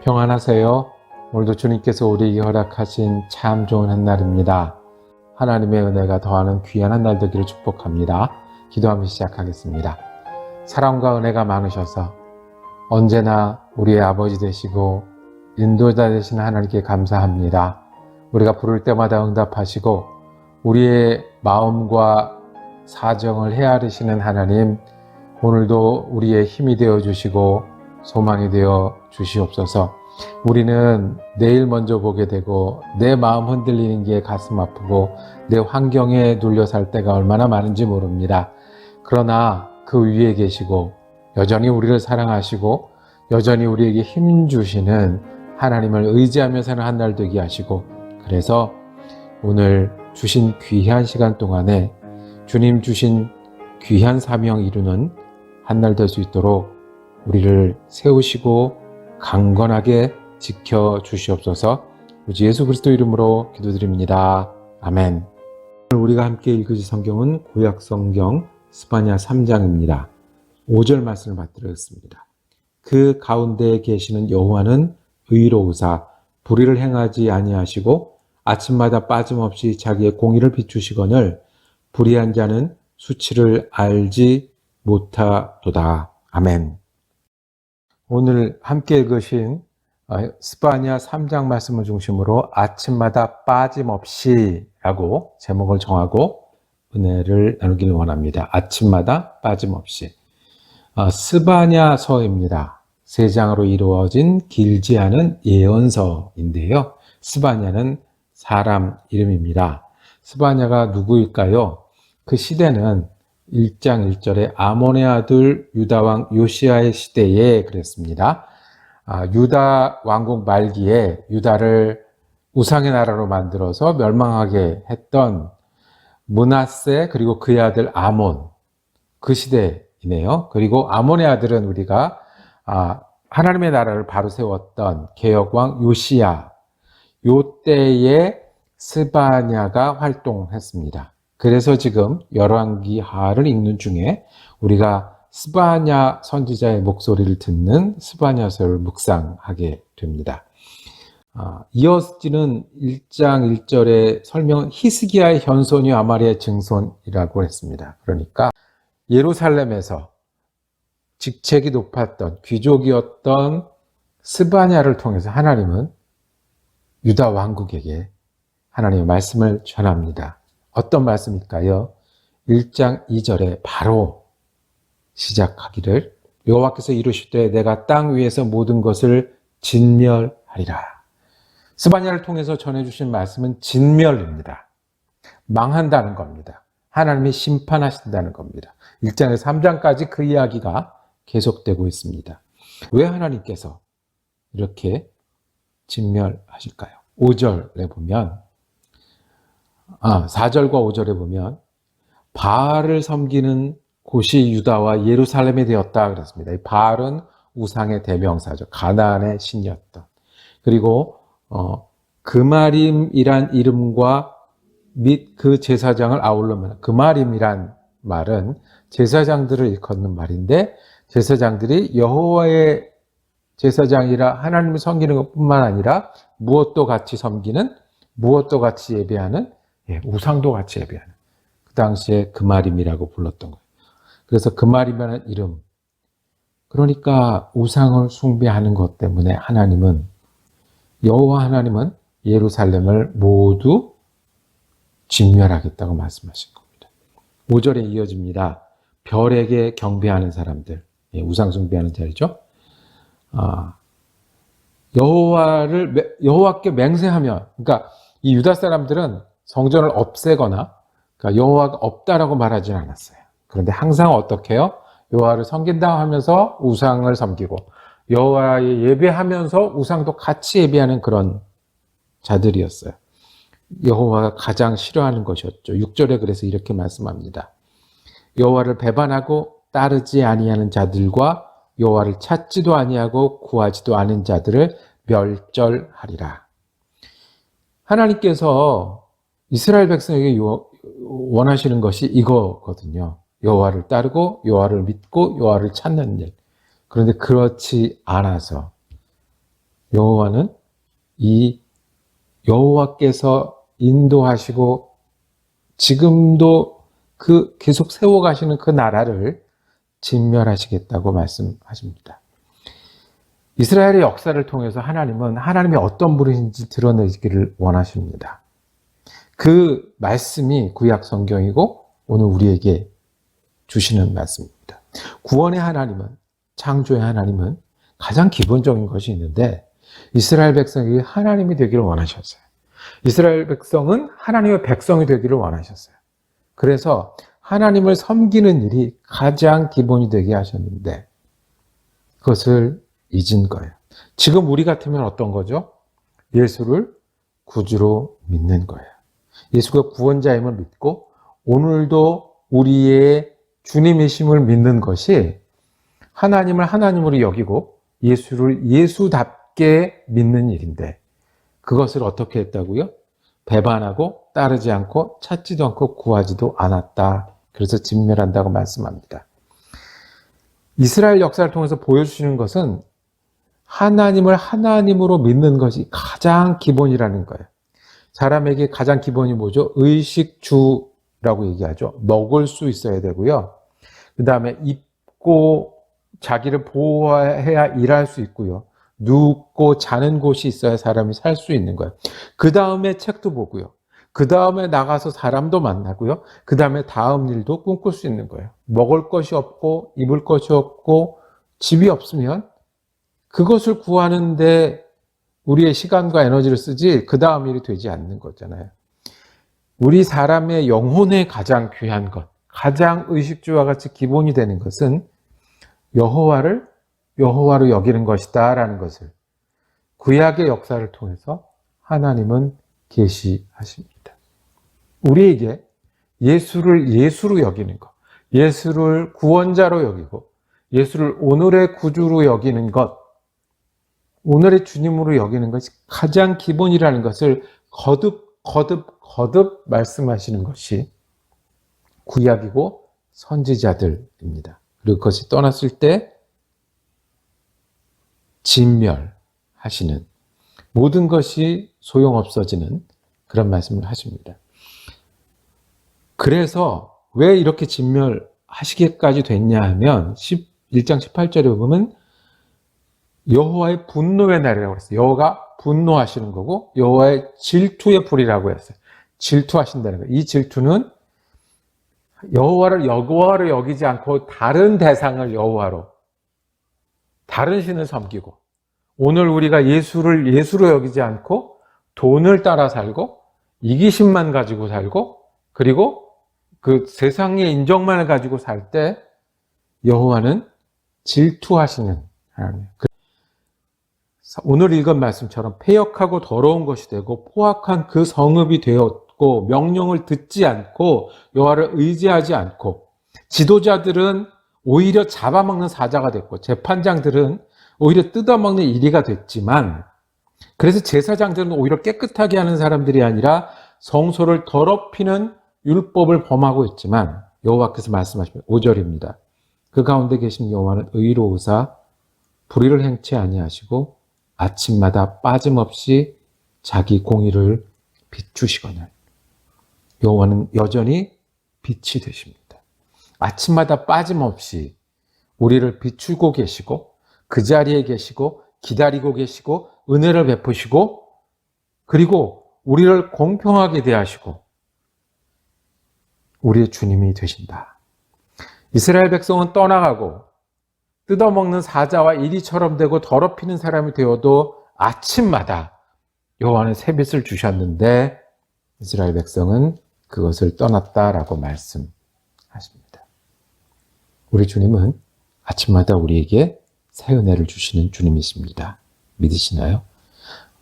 평안하세요. 오늘도 주님께서 우리에게 허락하신 참 좋은 한 날입니다. 하나님의 은혜가 더하는 귀한 한 날 되기를 축복합니다. 기도하며 시작하겠습니다. 사랑과 은혜가 많으셔서 언제나 우리의 아버지 되시고 인도자 되시는 하나님께 감사합니다. 우리가 부를 때마다 응답하시고 우리의 마음과 사정을 헤아리시는 하나님, 오늘도 우리의 힘이 되어 주시고 소망이 되어 주시옵소서. 우리는 내일 먼저 보게 되고 내 마음 흔들리는 게 가슴 아프고 내 환경에 눌려 살 때가 얼마나 많은지 모릅니다. 그러나 그 위에 계시고 여전히 우리를 사랑하시고 여전히 우리에게 힘 주시는 하나님을 의지하며 사는 한 날 되게 하시고, 그래서 오늘 주신 귀한 시간 동안에 주님 주신 귀한 사명 이루는 한 날 될 수 있도록 우리를 세우시고 강건하게 지켜주시옵소서. 우리 예수 그리스도 이름으로 기도드립니다. 아멘. 오늘 우리가 함께 읽으실 성경은 구약성경 스바냐 3장입니다. 5절 말씀을 받들었습니다. 그 가운데에 계시는 여호와는 의로우사 불의를 행하지 아니하시고 아침마다 빠짐없이 자기의 공의를 비추시거늘 불의한 자는 수치를 알지 못하도다. 아멘. 오늘 함께 읽으신 스바냐 3장 말씀을 중심으로 아침마다 빠짐없이 라고 제목을 정하고 은혜를 나누기를 원합니다. 아침마다 빠짐없이. 스바냐서입니다. 3장으로 이루어진 길지 않은 예언서인데요. 스바냐는 사람 이름입니다. 스바냐가 누구일까요? 그 시대는 1장 1절에 아몬의 아들 유다왕 요시야의 시대에 그랬습니다. 유다 왕국 말기에 유다를 우상의 나라로 만들어서 멸망하게 했던 므낫세 그리고 그의 아들 아몬, 그 시대이네요. 그리고 아몬의 아들은 우리가 하나님의 나라를 바로 세웠던 개혁왕 요시야, 요 때에 스바냐가 활동했습니다. 그래서 지금 열왕기하를 읽는 중에 우리가 스바냐 선지자의 목소리를 듣는 스바냐서를 묵상하게 됩니다. 이어지는 1장 1절의 설명은 히스기야의 현손이 아마리아의 증손이라고 했습니다. 그러니까 예루살렘에서 직책이 높았던 귀족이었던 스바냐를 통해서 하나님은 유다 왕국에게 하나님의 말씀을 전합니다. 어떤 말씀일까요? 1장 2절에 바로 시작하기를 여호와께서 이루시되 내가 땅 위에서 모든 것을 진멸하리라. 스바냐를 통해서 전해주신 말씀은 진멸입니다. 망한다는 겁니다. 하나님이 심판하신다는 겁니다. 1장에서 3장까지 그 이야기가 계속되고 있습니다. 왜 하나님께서 이렇게 진멸하실까요? 5절에 보면 4절과 5절에 보면 바알을 섬기는 곳이 유다와 예루살렘이 되었다 그랬습니다. 이 바알은 우상의 대명사죠. 가나안의 신이었던. 그리고 그마림이란 이름과 및 그 제사장을 아울러면, 그마림이란 말은 제사장들을 일컫는 말인데, 제사장들이 여호와의 제사장이라 하나님을 섬기는 것뿐만 아니라 무엇도 같이 섬기는, 무엇도 같이 예배하는, 우상도 같이 예배하는, 그 당시에 그마림이라고 불렀던 거예요. 그래서 그마림이라는 이름, 그러니까 우상을 숭배하는 것 때문에 하나님은, 여호와 하나님은 예루살렘을 모두 진멸하겠다고 말씀하신 겁니다. 5절에 이어집니다. 별에게 경배하는 사람들, 우상 숭배하는 자리죠. 여호와께 맹세하면, 그러니까 이 유다 사람들은 성전을 없애거나, 그러니까 여호와가 없다라고 말하진 않았어요. 그런데 항상 어떻게 해요? 여호와를 섬긴다 하면서 우상을 섬기고, 여호와에 예배하면서 우상도 같이 예배하는 그런 자들이었어요. 여호와가 가장 싫어하는 것이었죠. 6절에 그래서 이렇게 말씀합니다. 여호와를 배반하고 따르지 아니하는 자들과 여호와를 찾지도 아니하고 구하지도 않은 자들을 멸절하리라. 하나님께서 이스라엘 백성에게 원하시는 것이 이거거든요. 여호와를 따르고 여호와를 믿고 여호와를 찾는 일. 그런데 그렇지 않아서 여호와는 이 여호와께서 인도하시고 지금도 그 계속 세워가시는 그 나라를 진멸하시겠다고 말씀하십니다. 이스라엘의 역사를 통해서 하나님은 하나님이 어떤 분이신지 드러내기를 원하십니다. 그 말씀이 구약 성경이고 오늘 우리에게 주시는 말씀입니다. 구원의 하나님은, 창조의 하나님은 가장 기본적인 것이 있는데 이스라엘 백성이 하나님이 되기를 원하셨어요. 이스라엘 백성은 하나님의 백성이 되기를 원하셨어요. 그래서 하나님을 섬기는 일이 가장 기본이 되게 하셨는데 그것을 잊은 거예요. 지금 우리 같으면 어떤 거죠? 예수를 구주로 믿는 거예요. 예수가 구원자임을 믿고 오늘도 우리의 주님이심을 믿는 것이 하나님을 하나님으로 여기고 예수를 예수답게 믿는 일인데 그것을 어떻게 했다고요? 배반하고 따르지 않고 찾지도 않고 구하지도 않았다. 그래서 진멸한다고 말씀합니다. 이스라엘 역사를 통해서 보여주시는 것은 하나님을 하나님으로 믿는 것이 가장 기본이라는 거예요. 사람에게 가장 기본이 뭐죠? 의식주라고 얘기하죠. 먹을 수 있어야 되고요. 그 다음에 입고 자기를 보호해야 일할 수 있고요. 눕고 자는 곳이 있어야 사람이 살 수 있는 거예요. 그 다음에 책도 보고요. 그 다음에 나가서 사람도 만나고요. 그 다음에 다음 일도 꿈꿀 수 있는 거예요. 먹을 것이 없고 입을 것이 없고 집이 없으면 그것을 구하는데 우리의 시간과 에너지를 쓰지 그 다음 일이 되지 않는 거잖아요. 우리 사람의 영혼에 가장 귀한 것, 가장 의식주와 같이 기본이 되는 것은 여호와를 여호와로 여기는 것이다 라는 것을 구약의 역사를 통해서 하나님은 계시하십니다. 우리에게 예수를 예수로 여기는 것, 예수를 구원자로 여기고 예수를 오늘의 구주로 여기는 것, 오늘의 주님으로 여기는 것이 가장 기본이라는 것을 거듭 말씀하시는 것이 구약이고 선지자들입니다. 그리고 그것이 떠났을 때 진멸하시는, 모든 것이 소용없어지는 그런 말씀을 하십니다. 그래서 왜 이렇게 진멸하시기까지 됐냐 하면 1장 18절에 보면 여호와의 분노의 날이라고 했어요. 여호와가 분노하시는 거고 여호와의 질투의 불이라고 했어요. 질투하신다는 거예요. 이 질투는 여호와를 여기지 않고 다른 대상을 여호와로, 다른 신을 섬기고, 오늘 우리가 예수를 예수로 여기지 않고 돈을 따라 살고 이기심만 가지고 살고 그리고 그 세상의 인정만을 가지고 살 때 여호와는 질투하시는 하나님. 오늘 읽은 말씀처럼 패역하고 더러운 것이 되고 포악한 그 성읍이 되었고 명령을 듣지 않고 여호와를 의지하지 않고 지도자들은 오히려 잡아먹는 사자가 됐고 재판장들은 오히려 뜯어먹는 이리가 됐지만, 그래서 제사장들은 오히려 깨끗하게 하는 사람들이 아니라 성소를 더럽히는 율법을 범하고 있지만 여호와께서 말씀하시면 5절입니다. 그 가운데 계신 여호와는 의로우사 불의를 행치 아니하시고 아침마다 빠짐없이 자기 공의를 비추시거늘. 여호와는 여전히 빛이 되십니다. 아침마다 빠짐없이 우리를 비추고 계시고 그 자리에 계시고 기다리고 계시고 은혜를 베푸시고 그리고 우리를 공평하게 대하시고 우리의 주님이 되신다. 이스라엘 백성은 떠나가고 뜯어먹는 사자와 이리처럼 되고 더럽히는 사람이 되어도 아침마다 여호와는 새빛을 주셨는데 이스라엘 백성은 그것을 떠났다라고 말씀하십니다. 우리 주님은 아침마다 우리에게 새 은혜를 주시는 주님이십니다. 믿으시나요?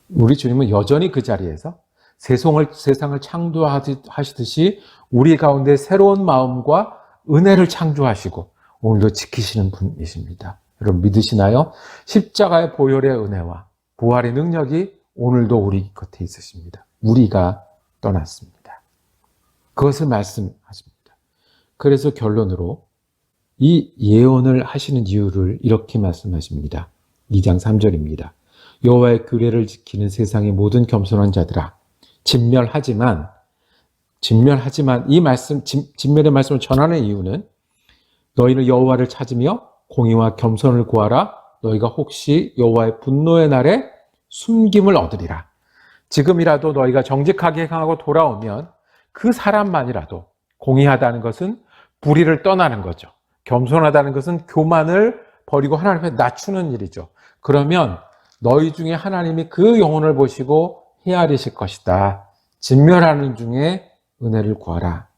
우리 주님은 여전히 그 자리에서 세상을 창조하시듯이 우리 가운데 새로운 마음과 은혜를 창조하시고 오늘도 지키시는 분이십니다. 여러분 믿으시나요? 십자가의 보혈의 은혜와 부활의 능력이 오늘도 우리 곁에 있으십니다. 우리가 떠났습니다. 그것을 말씀하십니다. 그래서 결론으로 이 예언을 하시는 이유를 이렇게 말씀하십니다. 2장 3절입니다. 여호와의 규례를 지키는 세상의 모든 겸손한 자들아, 진멸하지만 이 말씀, 진멸의 말씀을 전하는 이유는 너희는 여호와를 찾으며 공의와 겸손을 구하라. 너희가 혹시 여호와의 분노의 날에 숨김을 얻으리라. 지금이라도 너희가 정직하게 행하고 돌아오면 그 사람만이라도, 공의하다는 것은 불의를 떠나는 거죠. 겸손하다는 것은 교만을 버리고 하나님 앞에 낮추는 일이죠. 그러면 너희 중에 하나님이 그 영혼을 보시고 헤아리실 것이다. 진멸하는 중에 은혜를 구하라.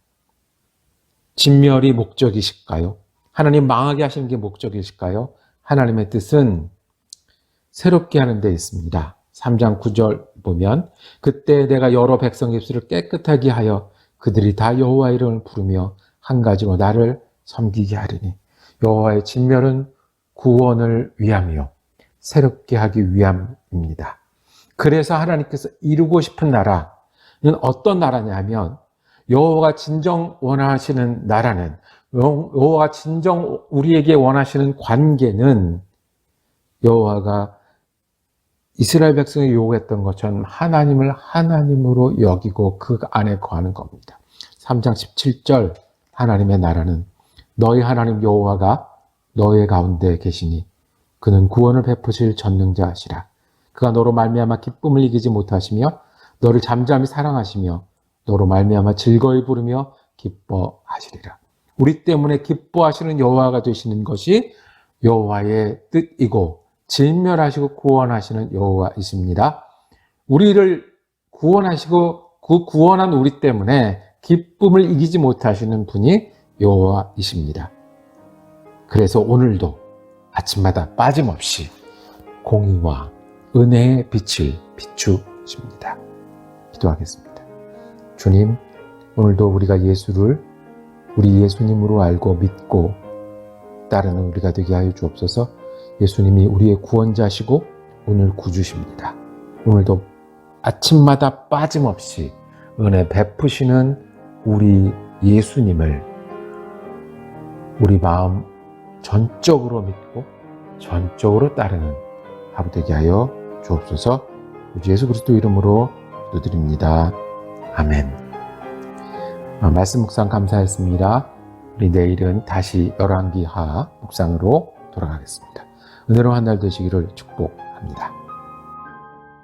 진멸이 목적이실까요? 하나님 망하게 하시는 게 목적이실까요? 하나님의 뜻은 새롭게 하는 데 있습니다. 3장 9절 보면 그때 내가 여러 백성 입술을 깨끗하게 하여 그들이 다 여호와 이름을 부르며 한 가지로 나를 섬기게 하리니. 여호와의 진멸은 구원을 위함이요 새롭게 하기 위함입니다. 그래서 하나님께서 이루고 싶은 나라는 어떤 나라냐 하면 여호와가 진정 원하시는 나라는, 여호와가 진정 우리에게 원하시는 관계는 여호와가 이스라엘 백성이 요구했던 것처럼 하나님을 하나님으로 여기고 그 안에 거하는 겁니다. 3장 17절 하나님의 나라는 너희 하나님 여호와가 너희 가운데 계시니 그는 구원을 베푸실 전능자시라. 그가 너로 말미암아 기쁨을 이기지 못하시며 너를 잠잠히 사랑하시며 너로 말미암아 즐거이 부르며 기뻐하시리라. 우리 때문에 기뻐하시는 여호와가 되시는 것이 여호와의 뜻이고 진멸하시고 구원하시는 여호와이십니다. 우리를 구원하시고 그 구원한 우리 때문에 기쁨을 이기지 못하시는 분이 여호와이십니다. 그래서 오늘도 아침마다 빠짐없이 공의와 은혜의 빛을 비추십니다. 기도하겠습니다. 주님, 오늘도 우리가 예수를 우리 예수님으로 알고 믿고 따르는 우리가 되게 하여 주옵소서. 예수님이 우리의 구원자시고 오늘 구주십니다. 오늘도 아침마다 빠짐없이 은혜 베푸시는 우리 예수님을 우리 마음 전적으로 믿고 전적으로 따르는 하루 되게 하여 주옵소서. 우리 예수 그리스도 이름으로 기도드립니다. 아멘. 말씀 묵상 감사했습니다. 우리 내일은 다시 열왕기하 묵상으로 돌아가겠습니다. 은혜로운 한 날 되시기를 축복합니다.